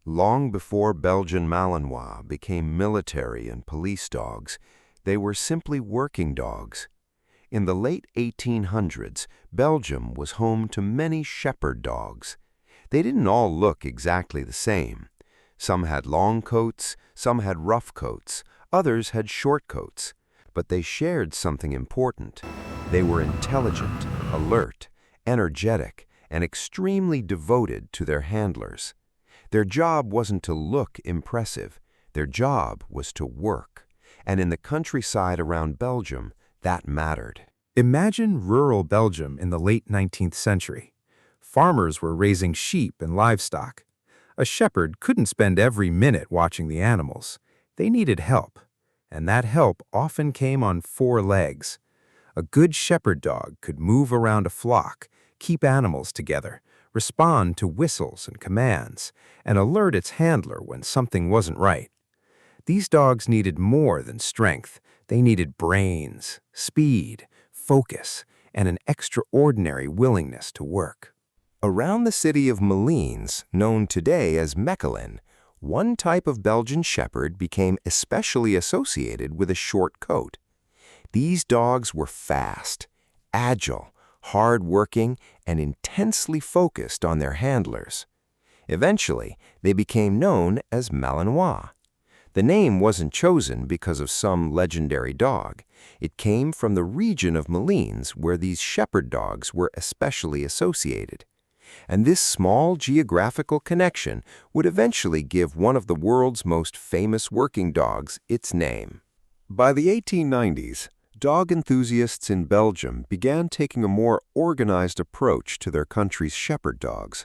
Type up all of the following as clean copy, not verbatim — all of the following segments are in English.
Long before Belgian Malinois became military and police dogs, they were simply working dogs. In the late 1800s, Belgium was home to many shepherd dogs. They didn't all look exactly the same. Some had long coats, some had rough coats, others had short coats. But they shared something important. They were intelligent, alert, energetic, and extremely devoted to their handlers. Their job wasn't to look impressive. Their job was to work. And in the countryside around Belgium, that mattered. Imagine rural Belgium in the late 19th century. Farmers were raising sheep and livestock. A shepherd couldn't spend every minute watching the animals. They needed help, and that help often came on 4 legs. A good shepherd dog could move around a flock, keep animals together, respond to whistles and commands, and alert its handler when something wasn't right. These dogs needed more than strength. They needed brains, speed, focus, and an extraordinary willingness to work. Around the city of Malines, known today as Mechelen, one type of Belgian shepherd became especially associated with a short coat. These dogs were fast, agile, hard-working, and intensely focused on their handlers. Eventually, they became known as Malinois. The name wasn't chosen because of some legendary dog. It came from the region of Malines where these shepherd dogs were especially associated. And this small geographical connection would eventually give one of the world's most famous working dogs its name. By the 1890s, dog enthusiasts in Belgium began taking a more organized approach to their country's shepherd dogs.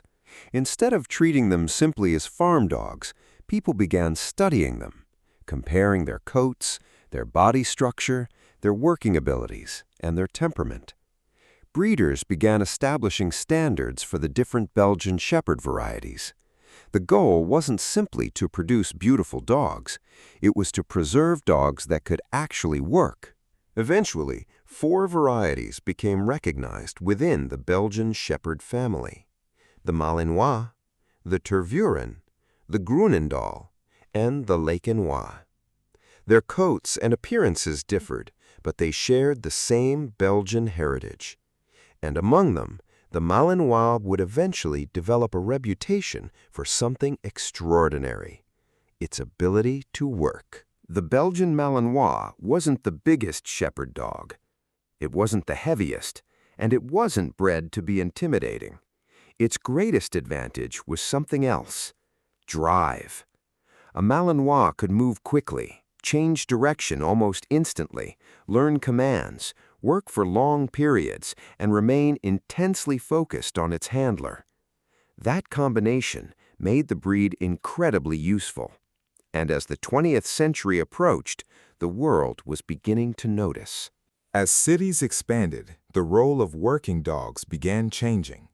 Instead of treating them simply as farm dogs, people began studying them, comparing their coats, their body structure, their working abilities, and their temperament. Breeders began establishing standards for the different Belgian shepherd varieties. The goal wasn't simply to produce beautiful dogs, it was to preserve dogs that could actually work. Eventually, 4 varieties became recognized within the Belgian shepherd family: the Malinois, the Tervuren, the Groenendael, and the Lakenois. Their coats and appearances differed, but they shared the same Belgian heritage. And among them, the Malinois would eventually develop a reputation for something extraordinary: its ability to work. The Belgian Malinois wasn't the biggest shepherd dog. It wasn't the heaviest, and it wasn't bred to be intimidating. Its greatest advantage was something else: drive. A Malinois could move quickly, change direction almost instantly, learn commands, work for long periods, and remain intensely focused on its handler. That combination made the breed incredibly useful. And as the 20th century approached, the world was beginning to notice. As cities expanded, the role of working dogs began changing.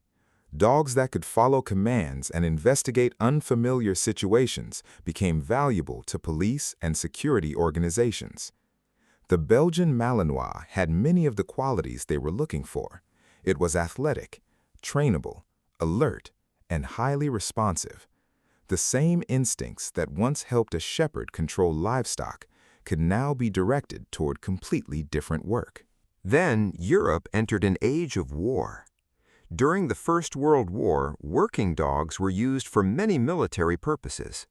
Dogs that could follow commands and investigate unfamiliar situations became valuable to police and security organizations. The Belgian Malinois had many of the qualities they were looking for. It was athletic, trainable, alert, and highly responsive. The same instincts that once helped a shepherd control livestock could now be directed toward completely different work. Then Europe entered an age of war. During the First World War, working dogs were used for many military purposes.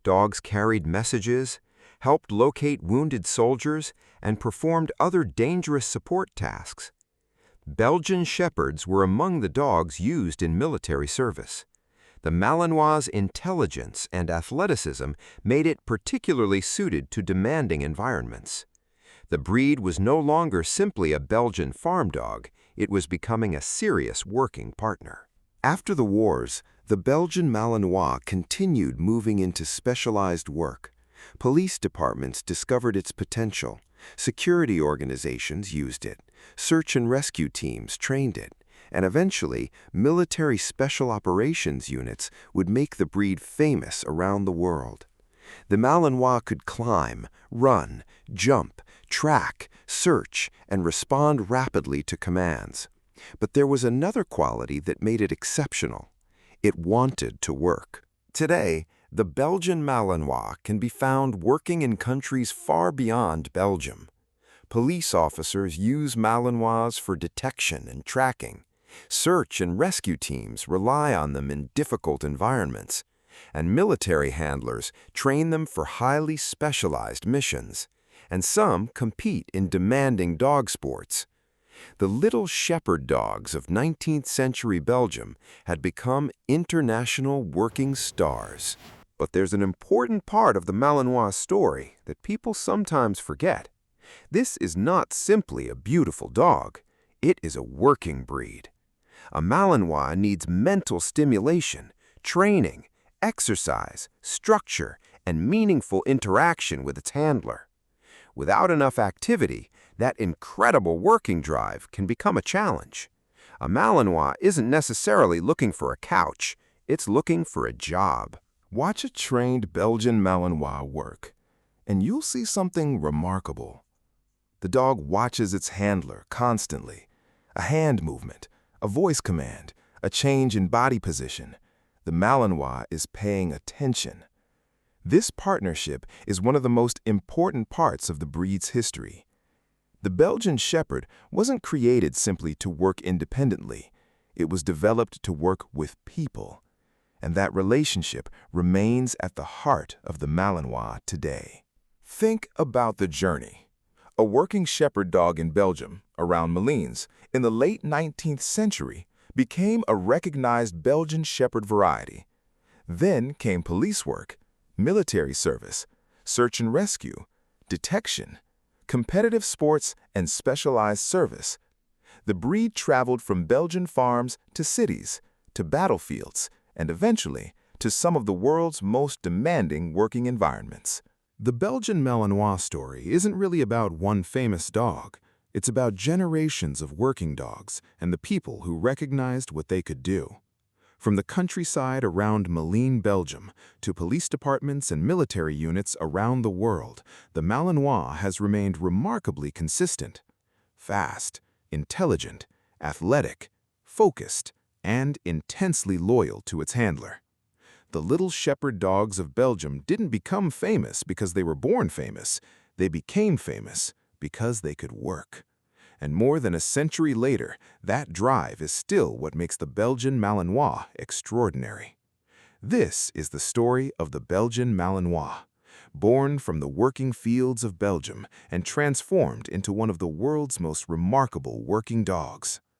Dogs carried messages, helped locate wounded soldiers, and performed other dangerous support tasks. Belgian shepherds were among the dogs used in military service. The Malinois' intelligence and athleticism made it particularly suited to demanding environments. The breed was no longer simply a Belgian farm dog, it was becoming a serious working partner. After the wars, the Belgian Malinois continued moving into specialized work. Police departments discovered its potential, security organizations used it, search and rescue teams trained it, and eventually, military special operations units would make the breed famous around the world. The Malinois could climb, run, jump, track, search, and respond rapidly to commands. But there was another quality that made it exceptional. It wanted to work. Today, The Belgian Malinois can be found working in countries far beyond Belgium. Police officers use Malinois for detection and tracking. Search and rescue teams rely on them in difficult environments, and military handlers train them for highly specialized missions, and some compete in demanding dog sports. The little shepherd dogs of 19th century Belgium had become international working stars. But there's an important part of the Malinois story that people sometimes forget. This is not simply a beautiful dog, it is a working breed. A Malinois needs mental stimulation, training, exercise, structure, and meaningful interaction with its handler. Without enough activity, that incredible working drive can become a challenge. A Malinois isn't necessarily looking for a couch, it's looking for a job. Watch a trained Belgian Malinois work, and you'll see something remarkable. The dog watches its handler constantly. A hand movement, a voice command, a change in body position. The Malinois is paying attention. This partnership is one of the most important parts of the breed's history. The Belgian Shepherd wasn't created simply to work independently. It was developed to work with people. And that relationship remains at the heart of the Malinois today. Think about the journey. A working shepherd dog in Belgium, around Malines, in the late 19th century, became a recognized Belgian shepherd variety. Then came police work, military service, search and rescue, detection, competitive sports, and specialized service. The breed traveled from Belgian farms to cities, to battlefields, and eventually to some of the world's most demanding working environments. The Belgian Malinois story isn't really about one famous dog. It's about generations of working dogs and the people who recognized what they could do. From the countryside around Malines, Belgium, to police departments and military units around the world, the Malinois has remained remarkably consistent. Fast, intelligent, athletic, focused, and intensely loyal to its handler. The little shepherd dogs of Belgium didn't become famous because they were born famous. They became famous because they could work. And more than a century later, that drive is still what makes the Belgian Malinois extraordinary. This is the story of the Belgian Malinois, born from the working fields of Belgium and transformed into one of the world's most remarkable working dogs.